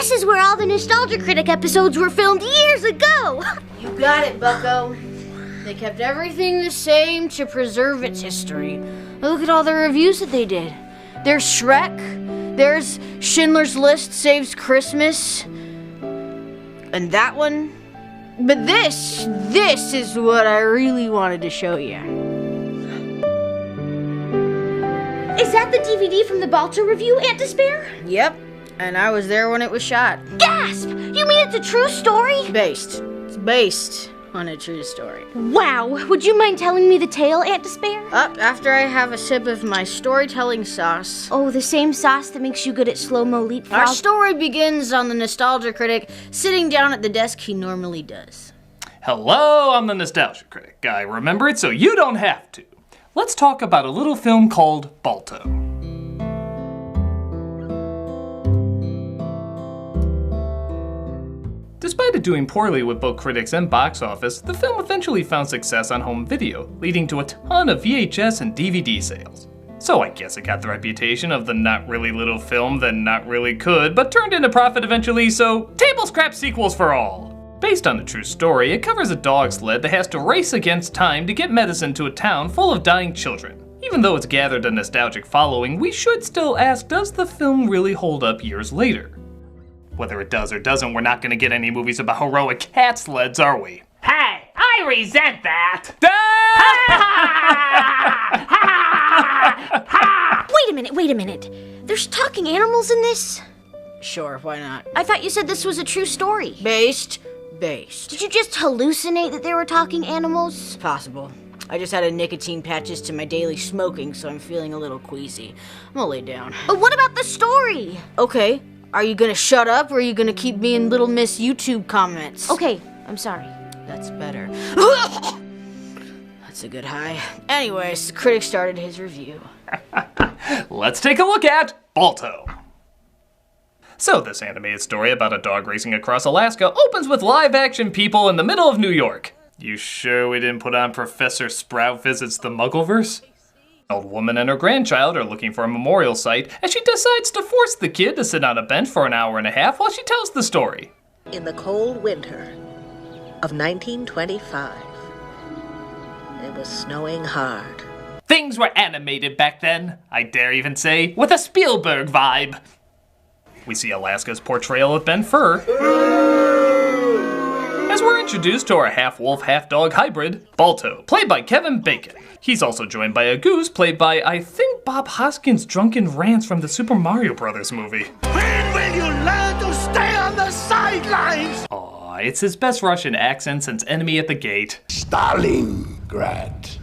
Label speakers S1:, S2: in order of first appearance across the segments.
S1: This is where all the Nostalgia Critic episodes were filmed years ago.
S2: You got it, bucko. They kept everything the same to preserve its history. Look at all the reviews that they did. There's Shrek, there's Schindler's List Saves Christmas, and that one. But this is what I really wanted to show you.
S1: Is that the DVD from the Balto review, Aunt Despair?
S2: Yep, and I was there when it was shot.
S1: Gasp! You mean it's a true story?
S2: It's based on a true story.
S1: Wow, would you mind telling me the tale, Aunt Despair?
S2: Up after I have a sip of my storytelling sauce.
S1: Oh, the same sauce that makes you good at slow-mo leapfrog?
S2: Our story begins on the Nostalgia Critic sitting down at the desk he normally does.
S3: Hello, I'm the Nostalgia Critic. I remember it so you don't have to. Let's talk about a little film called Balto. Despite it doing poorly with both critics and box office, the film eventually found success on home video, leading to a ton of VHS and DVD sales. So I guess it got the reputation of the not really little film that not really could, but turned into profit eventually, so table scrap sequels for all! Based on a true story, it covers a dog sled that has to race against time to get medicine to a town full of dying children. Even though it's gathered a nostalgic following, we should still ask, does the film really hold up years later? Whether it does or doesn't, we're not gonna get any movies about heroic cat sleds, are we?
S4: Hey, I resent that!
S1: Wait a minute. There's talking animals in this?
S2: Sure, why not?
S1: I thought you said this was a true story.
S2: Based.
S1: Did you just hallucinate that they were talking animals?
S2: Possible. I just added nicotine patches to my daily smoking, so I'm feeling a little queasy. I'm gonna lay down.
S1: But what about the story?
S2: Okay. Are you gonna shut up, or are you gonna keep being Little Miss YouTube comments?
S1: Okay, I'm sorry.
S2: That's better. That's a good high. Anyways, the critic started his review.
S3: Let's take a look at Balto. So this animated story about a dog racing across Alaska opens with live-action people in the middle of New York. You sure we didn't put on Professor Sprout Visits the Muggleverse? An old woman and her grandchild are looking for a memorial site, and she decides to force the kid to sit on a bench for an hour and a half while she tells the story.
S5: In the cold winter of 1925, it was snowing hard.
S3: Things were animated back then, I dare even say, with a Spielberg vibe. We see Alaska's portrayal of Ben Fur, as we're introduced to our half-wolf, half-dog hybrid, Balto, played by Kevin Bacon. He's also joined by a goose played by, I think, Bob Hoskins' drunken rants from the Super Mario Brothers movie.
S6: When will you learn to stay on the sidelines?
S3: Aw, it's his best Russian accent since Enemy at the Gate.
S6: Stalingrad.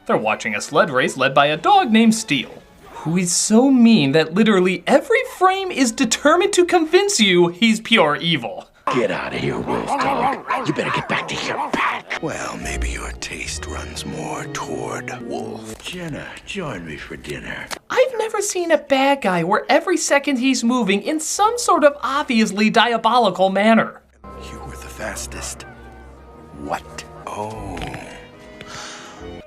S3: They're watching a sled race led by a dog named Steel, who is so mean that literally every frame is determined to convince you he's pure evil.
S6: Get out of here, wolf dog. You better get back to your pack. Well, maybe your taste runs more toward wolf. Jenna, join me for dinner.
S3: I've never seen a bad guy where every second he's moving in some sort of obviously diabolical manner.
S6: You were the fastest. What? Oh.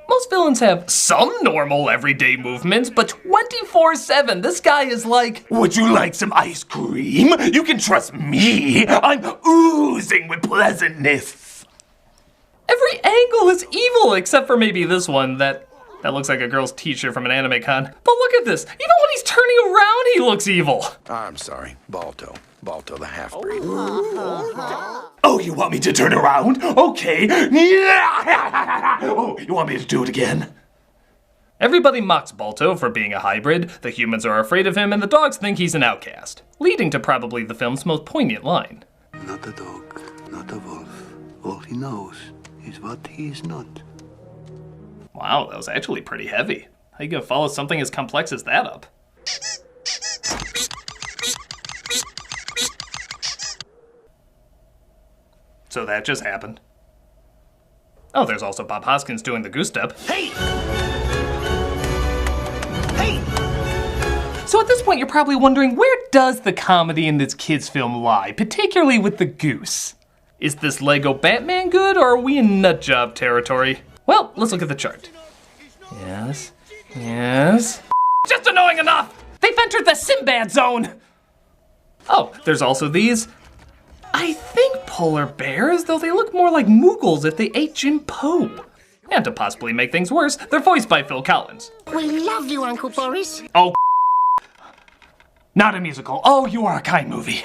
S3: Most villains have some normal everyday movements, but 24/7, this guy is like,
S6: Would you like some ice cream? You can trust me. I'm oozing with pleasantness.
S3: every angle is evil except for maybe this one that looks like a girl's t-shirt from an anime con. But look at this, even when he's turning around, he looks evil.
S6: I'm sorry, Balto the half-breed. Oh, you want me to turn around? Okay. Oh, you want me to do it again?
S3: Everybody mocks Balto for being a hybrid, the humans are afraid of him, and the dogs think he's an outcast, leading to probably the film's most poignant line.
S7: Not a dog, not a wolf. All he knows is what he is not.
S3: Wow, that was actually pretty heavy. How you gonna follow something as complex as that up? So that just happened. Oh, there's also Bob Hoskins doing the goose step.
S6: Hey! Hey!
S3: So at this point, you're probably wondering, where does the comedy in this kid's film lie, particularly with the goose? Is this Lego Batman good, or are we in nutjob territory? Well, let's look at the chart. Yes. Just annoying enough! They've entered the Sinbad zone! Oh, there's also these. I think polar bears, though they look more like Moogles if they ate Jim Poe. And to possibly make things worse, they're voiced by Phil Collins.
S8: We love you, Uncle Boris.
S3: Oh, not a musical. Oh, You Are a Kind movie.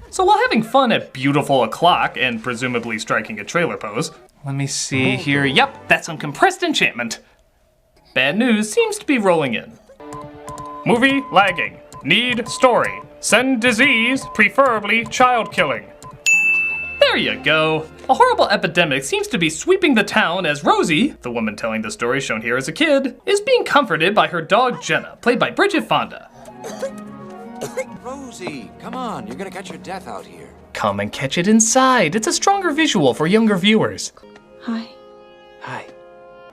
S3: So while having fun at beautiful o'clock and presumably striking a trailer pose, let me see here. Yep, that's some compressed enchantment. Bad news seems to be rolling in. Movie lagging. Need story. Send disease, preferably child killing. There you go. A horrible epidemic seems to be sweeping the town as Rosie, the woman telling the story shown here as a kid, is being comforted by her dog Jenna, played by Bridget Fonda.
S9: Rosie, come on, you're gonna catch your death out here.
S3: Come and catch it inside. It's a stronger visual for younger viewers.
S10: Hi.
S9: Hi.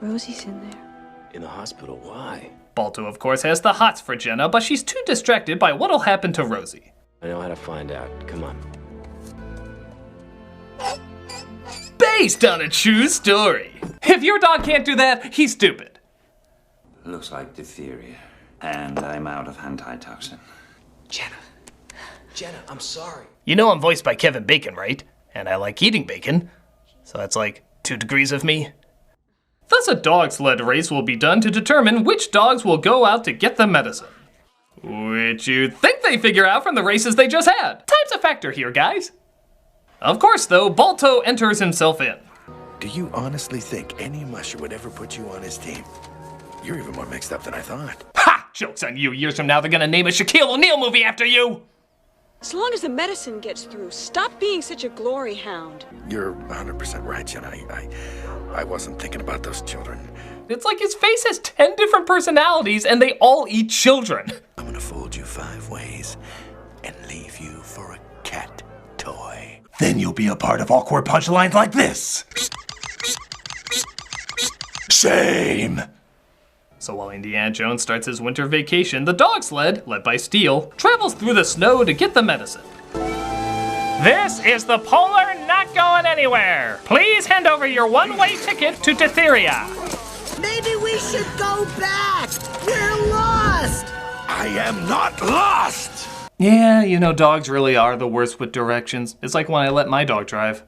S10: Rosie's in there.
S9: In the hospital, why?
S3: Balto, of course, has the hots for Jenna, but she's too distracted by what'll happen to Rosie.
S9: I know how to find out. Come on.
S3: Based on a true story. If your dog can't do that, he's stupid.
S11: Looks like diphtheria. And I'm out of antitoxin.
S9: Jenna, I'm sorry.
S3: You know I'm voiced by Kevin Bacon, right? And I like eating bacon. So that's like 2 degrees of me. Thus a dog sled race will be done to determine which dogs will go out to get the medicine. Which you'd think they figure out from the races they just had. Time's a factor here, guys. Of course, though, Balto enters himself in.
S6: Do you honestly think any musher would ever put you on his team? You're even more mixed up than I thought.
S3: Ha! Joke's on you. Years from now, they're gonna name a Shaquille O'Neal movie after you!
S10: As long as the medicine gets through, stop being such a glory hound.
S6: You're 100% right, Jen. I wasn't thinking about those children.
S3: It's like his face has 10 different personalities and they all eat children.
S6: I'm gonna fold you 5 ways and leave you for a cat toy. Then you'll be a part of awkward punchlines like this. Shame!
S3: So while Indiana Jones starts his winter vacation, the dog sled, led by Steel, travels through the snow to get the medicine.
S4: This is the Polar Not Going Anywhere. Please hand over your one-way ticket to diphtheria.
S8: Maybe we should go back. We're lost.
S6: I am not lost!
S3: Yeah, you know, dogs really are the worst with directions. It's like when I let my dog drive.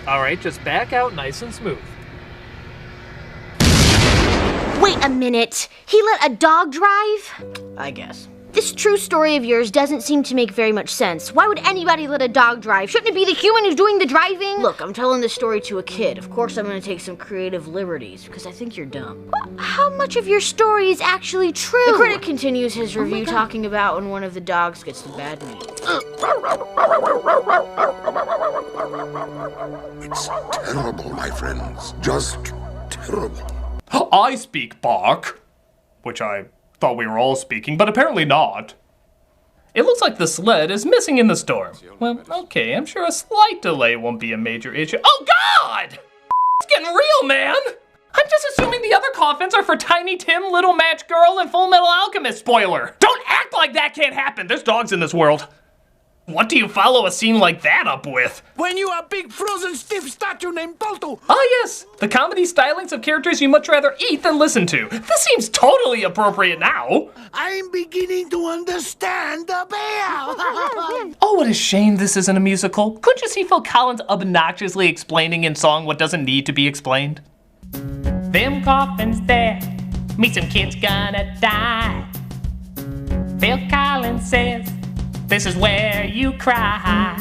S4: All right, just back out nice and smooth.
S1: Wait a minute. He let a dog drive?
S2: I guess.
S1: This true story of yours doesn't seem to make very much sense. Why would anybody let a dog drive? Shouldn't it be the human who's doing the driving?
S2: Look, I'm telling this story to a kid. Of course I'm gonna take some creative liberties, because I think you're dumb.
S1: How much of your story is actually true?
S2: The critic continues his review talking about when one of the dogs gets the bad news.
S6: It's terrible, my friends. Just terrible.
S3: I speak bark, which I thought we were all speaking, but apparently not. It looks like the sled is missing in the storm. Well, okay, I'm sure a slight delay won't be a major issue. Oh God! It's getting real, man! I'm just assuming the other coffins are for Tiny Tim, Little Match Girl, and Full Metal Alchemist, spoiler! Don't act like that can't happen! There's dogs in this world. What do you follow a scene like that up with?
S6: When you are a big frozen stiff statue named Balto.
S3: Ah yes, the comedy stylings of characters you much rather eat than listen to. This seems totally appropriate now.
S6: I'm beginning to understand the bear.
S3: Oh, what a shame this isn't a musical. Couldn't you see Phil Collins obnoxiously explaining in song what doesn't need to be explained?
S4: Them coffins there, me some kids gonna die. Phil Collins says, this is where you cry.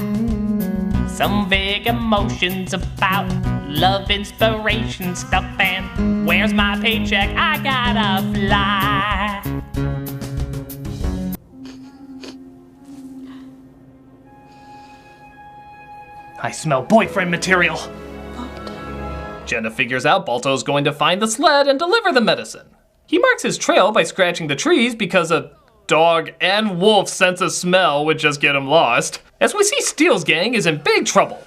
S4: Some vague emotions about love, inspiration stuff, and where's my paycheck? I gotta fly.
S3: I smell boyfriend material. Jenna figures out Balto's going to find the sled and deliver the medicine. He marks his trail by scratching the trees because a dog and wolf sense of smell would just get him lost. As we see Steel's gang is in big trouble.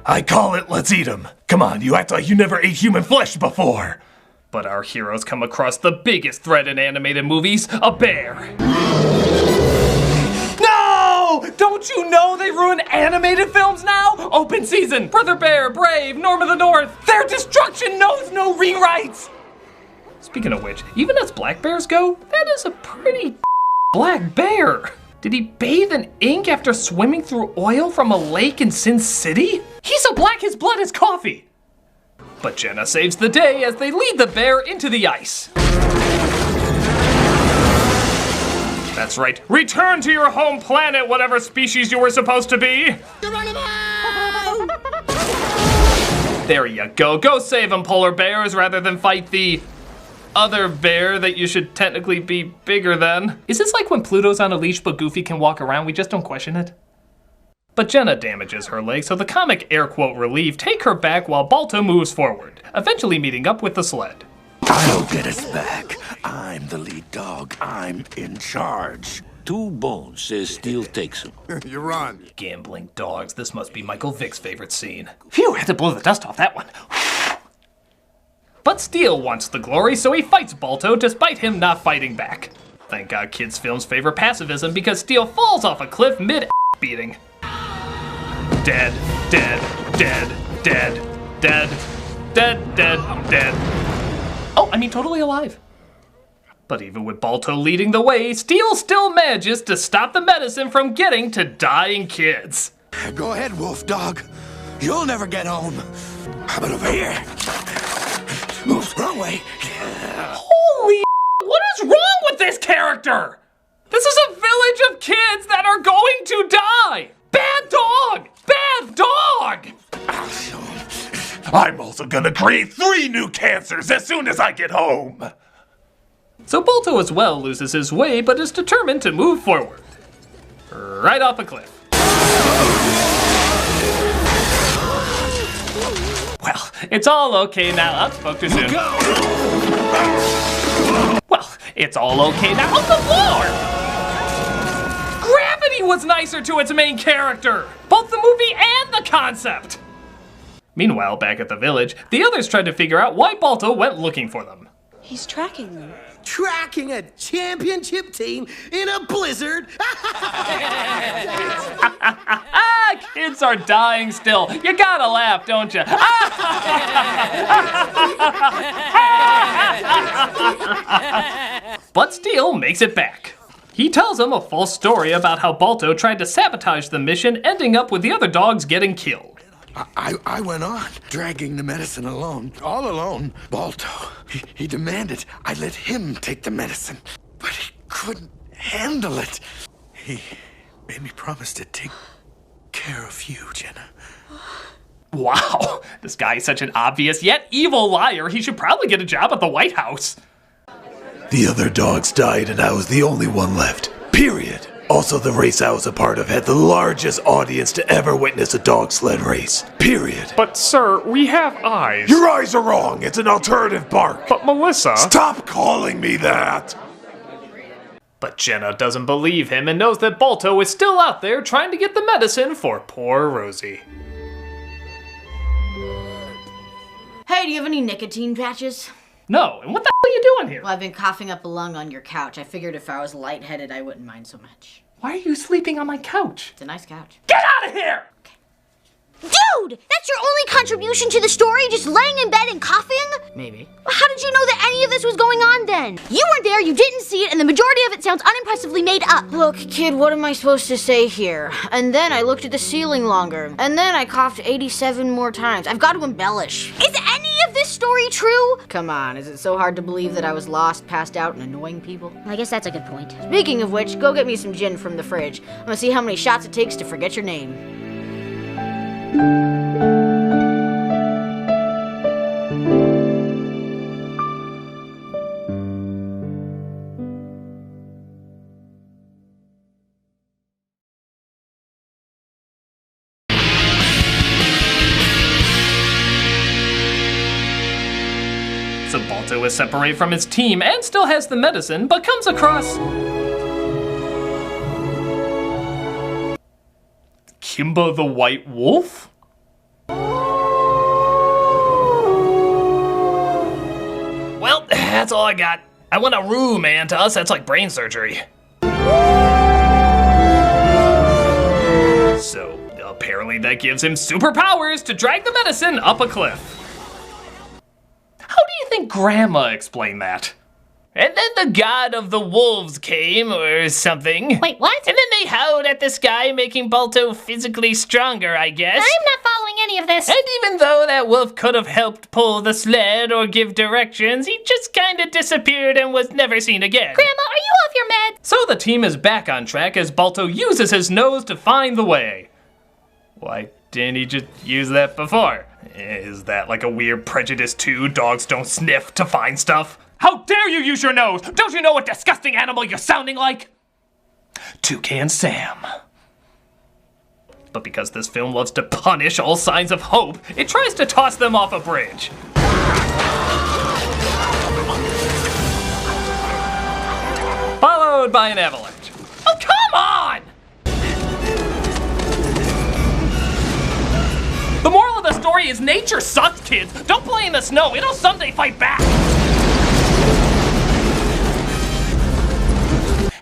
S6: I call it, let's eat him. Come on, you act like you never ate human flesh before.
S3: But our heroes come across the biggest threat in animated movies, a bear. No! Don't you know they ruin animated films now? Open season, Brother Bear, Brave, Norm of the North. Their destruction knows no rewrites. Speaking of which, even as black bears go, that is a pretty black bear. Did he bathe in ink after swimming through oil from a lake in Sin City? He's so black his blood is coffee. But Jenna saves the day as they lead the bear into the ice. That's right. Return to your home planet, whatever species you were supposed to be. There you go. Go save them, polar bears, rather than fight the other bear that you should technically be bigger than. Is this like when Pluto's on a leash but Goofy can walk around? We just don't question it. But Jenna damages her leg, so the comic air quote relief take her back while Balto moves forward, eventually meeting up with the sled.
S6: I'll get us back. I'm the lead dog. I'm in charge.
S12: 2 bones says Steel takes him.
S13: You're on.
S3: Gambling dogs. This must be Michael Vick's favorite scene. Phew, had to blow the dust off that one. But Steel wants the glory, so he fights Balto despite him not fighting back. Thank God kids' films favor pacifism because Steel falls off a cliff mid-beating. Dead, dead, dead, dead, dead, dead, dead, dead. Oh, I mean totally alive. But even with Balto leading the way, Steel still manages to stop the medicine from getting to dying kids.
S6: Go ahead, wolf dog. You'll never get home. How about over here? Oops, wrong way.
S3: Holy what is wrong with this character? This is a village of kids that are going to die. Bad dog! Bad dog!
S6: I'll show him. I'm also gonna create 3 new cancers as soon as I get home.
S3: So Balto as well loses his way, but is determined to move forward. Right off a cliff. Well, it's all okay now. I spoke too soon. Well, it's all okay now. On the floor! Gravity was nicer to its main character. Both the movie and the concept. Meanwhile, back at the village, the others tried to figure out why Balto went looking for them.
S10: He's tracking them.
S8: Tracking a championship team in a blizzard?
S3: Kids are dying still. You gotta laugh, don't you? But Steel makes it back. He tells him a false story about how Balto tried to sabotage the mission, ending up with the other dogs getting killed.
S6: I went on, dragging the medicine alone, all alone. Balto, he demanded I let him take the medicine, but he couldn't handle it. He made me promise to take care of you, Jenna.
S3: Wow, this guy is such an obvious yet evil liar. He should probably get a job at the White House.
S6: The other dogs died and I was the only one left, period. Also, the race I was a part of had the largest audience to ever witness a dog sled race. Period.
S14: But, sir, we have eyes.
S6: Your eyes are wrong. It's an alternative bark.
S14: But, Melissa...
S6: Stop calling me that!
S3: But Jenna doesn't believe him and knows that Balto is still out there trying to get the medicine for poor Rosie.
S2: Hey, do you have any nicotine patches?
S3: No, and what the hell are you doing here?
S2: Well, I've been coughing up a lung on your couch. I figured if I was lightheaded, I wouldn't mind so much.
S3: Why are you sleeping on my couch?
S2: It's a nice couch.
S3: Get out of here!
S1: Dude, that's your only contribution to the story? Just laying in bed and coughing?
S2: Maybe.
S1: Well, how did you know that any of this was going on then? You weren't there, you didn't see it, and the majority of it sounds unimpressively made up.
S2: Look, kid, what am I supposed to say here? And then I looked at the ceiling longer. And then I coughed 87 more times. I've got to embellish.
S1: Is any of this story true?
S2: Come on, is it so hard to believe that I was lost, passed out, and annoying people?
S1: I guess that's a good point.
S2: Speaking of which, go get me some gin from the fridge. I'm gonna see how many shots it takes to forget your name.
S3: So Balto is separated from his team and still has the medicine, but comes across Kimba the White Wolf? Well, that's all I got. I want a room, man. To us, that's like brain surgery. So, apparently that gives him superpowers to drag the medicine up a cliff. How do you you think Grandma explained that?
S4: And then the god of the wolves came, or something.
S13: Wait, what?
S4: And then they howled at the sky, making Balto physically stronger, I guess.
S13: I'm not following any of this.
S4: And even though that wolf could have helped pull the sled or give directions, he just kinda disappeared and was never seen again.
S13: Grandma, are you off your med?
S3: So the team is back on track as Balto uses his nose to find the way. Why didn't he just use that before? Is that like a weird prejudice too? Dogs don't sniff to find stuff? How dare you use your nose? Don't you know what disgusting animal you're sounding like? Toucan Sam. But because this film loves to punish all signs of hope, it tries to toss them off a bridge. Followed by an avalanche. Oh, come on! The moral of the story is nature sucks, kids. Don't play in the snow. It'll someday fight back.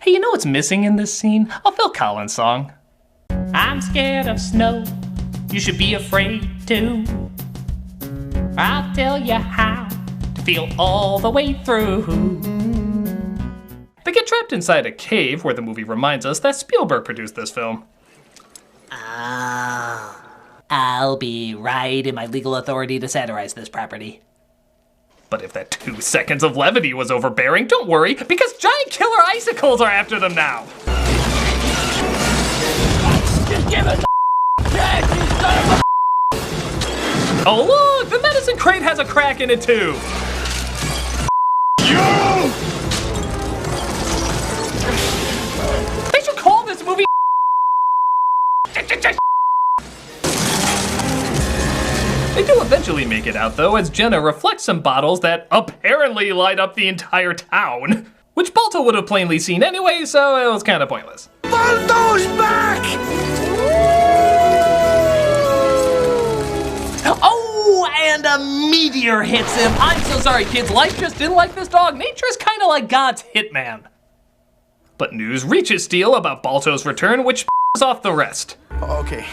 S3: Hey, you know what's missing in this scene? A Phil Collins song.
S4: I'm scared of snow. You should be afraid too. I'll tell you how to feel all the way through.
S3: They get trapped inside a cave where the movie reminds us that Spielberg produced this film.
S15: I'll be right in my legal authority to satirize this property.
S3: But if that 2 seconds of levity was overbearing, don't worry, because giant killer icicles are after them now.
S4: Just give us
S3: Oh look, the medicine crate has a crack in it too. They should call this movie They do eventually make it out though, as Jenna reflects some bottles that apparently light up the entire town. Which Balto would have plainly seen anyway, so it was kind of pointless.
S8: Balto's back!
S3: Oh, and a meteor hits him. I'm so sorry, kids. Life just didn't like this dog. Nature is kind of like God's hitman. But news reaches Steele about Balto's return, which off the rest.
S6: Okay.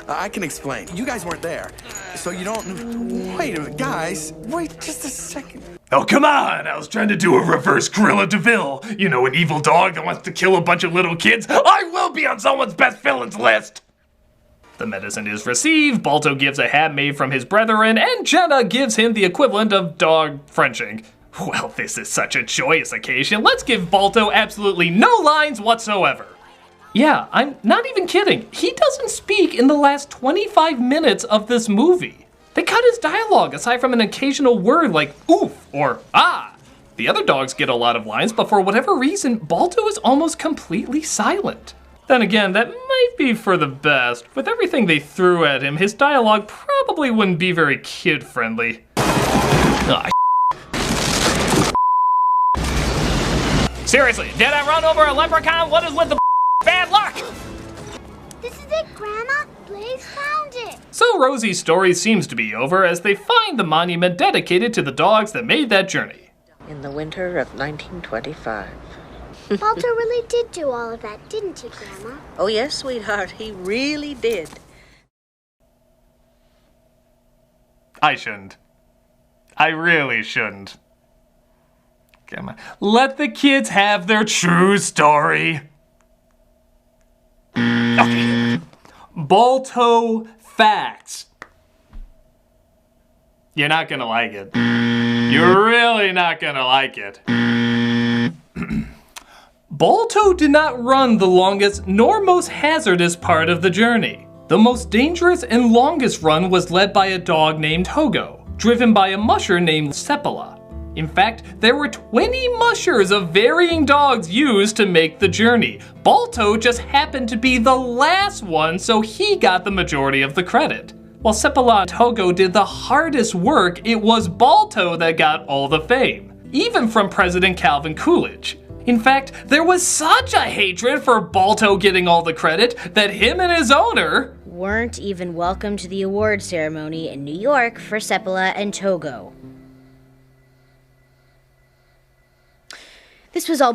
S6: I can explain. You guys weren't there, so you don't... Wait a minute, guys. Wait just a second.
S14: Oh, come on! I was trying to do a reverse Gorilla DeVille. You know, an evil dog that wants to kill a bunch of little kids. I will be on someone's best villains list!
S3: The medicine is received, Balto gives a hat made from his brethren, and Jenna gives him the equivalent of dog Frenching. Well, this is such a joyous occasion. Let's give Balto absolutely no lines whatsoever. Yeah, I'm not even kidding. He doesn't speak in the last 25 minutes of this movie. They cut his dialogue aside from an occasional word like oof or ah. The other dogs get a lot of lines, but for whatever reason, Balto is almost completely silent. Then again, that might be for the best. With everything they threw at him, his dialogue probably wouldn't be very kid-friendly. Ah, seriously, did I run over a leprechaun? What is with the bad luck?
S16: This is it, Grandma. Blaze found it.
S3: So Rosie's story seems to be over as they find the monument dedicated to the dogs that made that journey.
S5: In the winter of 1925.
S16: Balto really did do all of that, didn't he, Grandma?
S5: Oh, yes, sweetheart, he really did.
S3: I shouldn't. I really shouldn't. Come on. Let the kids have their true story. Okay. Balto facts. You're not gonna like it. You're really not gonna like it. Balto did not run the longest nor most hazardous part of the journey. The most dangerous and longest run was led by a dog named Hogo, driven by a musher named Seppala. In fact, there were 20 mushers of varying dogs used to make the journey. Balto just happened to be the last one, so he got the majority of the credit. While Seppala and Hogo did the hardest work, it was Balto that got all the fame, even from President Calvin Coolidge. In fact, there was such a hatred for Balto getting all the credit that him and his owner
S1: weren't even welcome to the award ceremony in New York for Seppala and Togo. This was all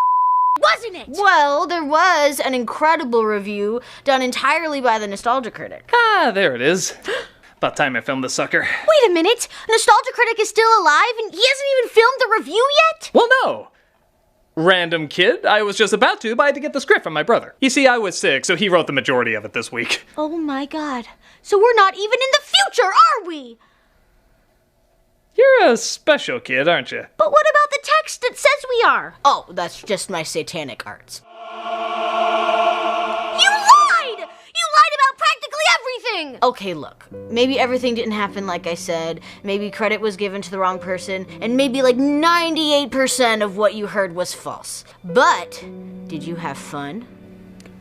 S1: wasn't it?
S2: Well, there was an incredible review done entirely by the Nostalgia Critic.
S3: Ah, there it is. About time I filmed this sucker.
S1: Wait a minute! Nostalgia Critic is still alive and he hasn't even filmed the review yet?
S3: Well, no. Random kid. I was just about to, but I had to get the script from my brother. You see, I was sick, so he wrote the majority of it this week.
S1: Oh my god. So we're not even in the future, are we?
S3: You're a special kid, aren't you?
S1: But what about the text that says we are?
S2: Oh, that's just my satanic arts.
S1: You lied! You lied about practically everything!
S2: Okay, look. Maybe everything didn't happen like I said. Maybe credit was given to the wrong person. And maybe like 98% of what you heard was false. But, did you have fun?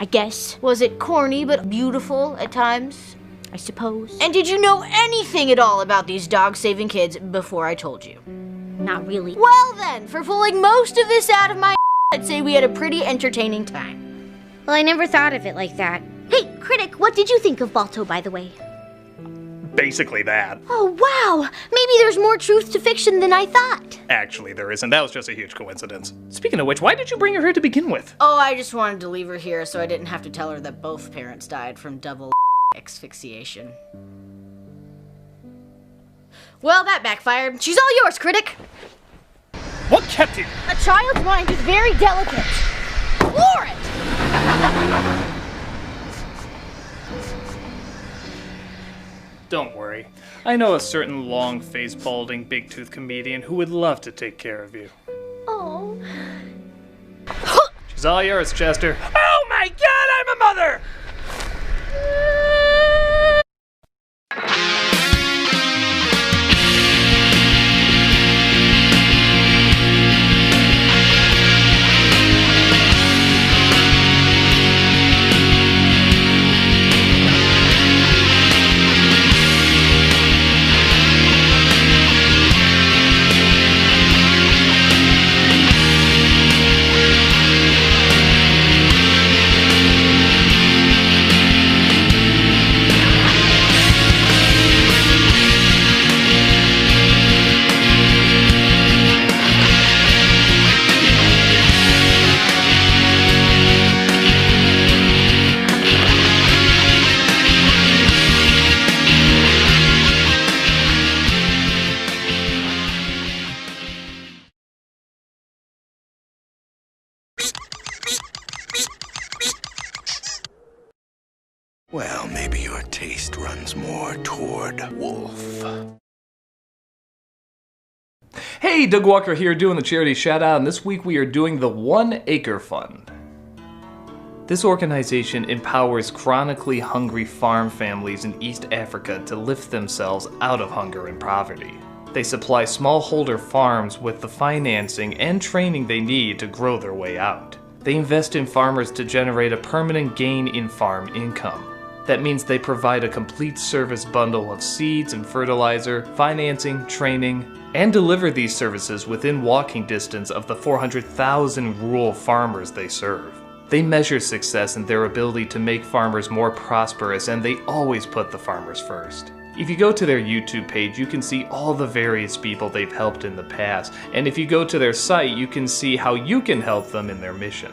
S1: I guess.
S2: Was it corny but beautiful at times?
S1: I suppose.
S2: And did you know anything at all about these dogs saving kids before I told you?
S1: Not really.
S2: Well then, for pulling most of this out of my I'd say we had a pretty entertaining time.
S1: Well, I never thought of it like that. Hey, Critic, what did you think of Balto, by the way?
S3: Basically that.
S1: Oh, wow! Maybe there's more truth to fiction than I thought.
S3: Actually, there isn't. That was just a huge coincidence. Speaking of which, why did you bring her here to begin with?
S2: Oh, I just wanted to leave her here so I didn't have to tell her that both parents died from double asphyxiation. Well, that backfired. She's all yours, Critic.
S3: What kept you?
S1: A child's mind is very delicate. Floor it!
S3: Don't worry. I know a certain long-faced, balding, big-toothed comedian who would love to take care of you.
S1: Oh.
S3: She's all yours, Chester.
S14: Oh my god, I'm a mother!
S6: Well, maybe your taste runs more toward wolf.
S3: Hey, Doug Walker here doing the charity shout out, and this week we are doing the 1 Acre Fund. This organization empowers chronically hungry farm families in East Africa to lift themselves out of hunger and poverty. They supply smallholder farms with the financing and training they need to grow their way out. They invest in farmers to generate a permanent gain in farm income. That means they provide a complete service bundle of seeds and fertilizer, financing, training, and deliver these services within walking distance of the 400,000 rural farmers they serve. They measure success in their ability to make farmers more prosperous, and they always put the farmers first. If you go to their YouTube page, you can see all the various people they've helped in the past, and if you go to their site, you can see how you can help them in their mission.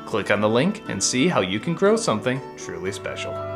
S3: Click on the link and see how you can grow something truly special.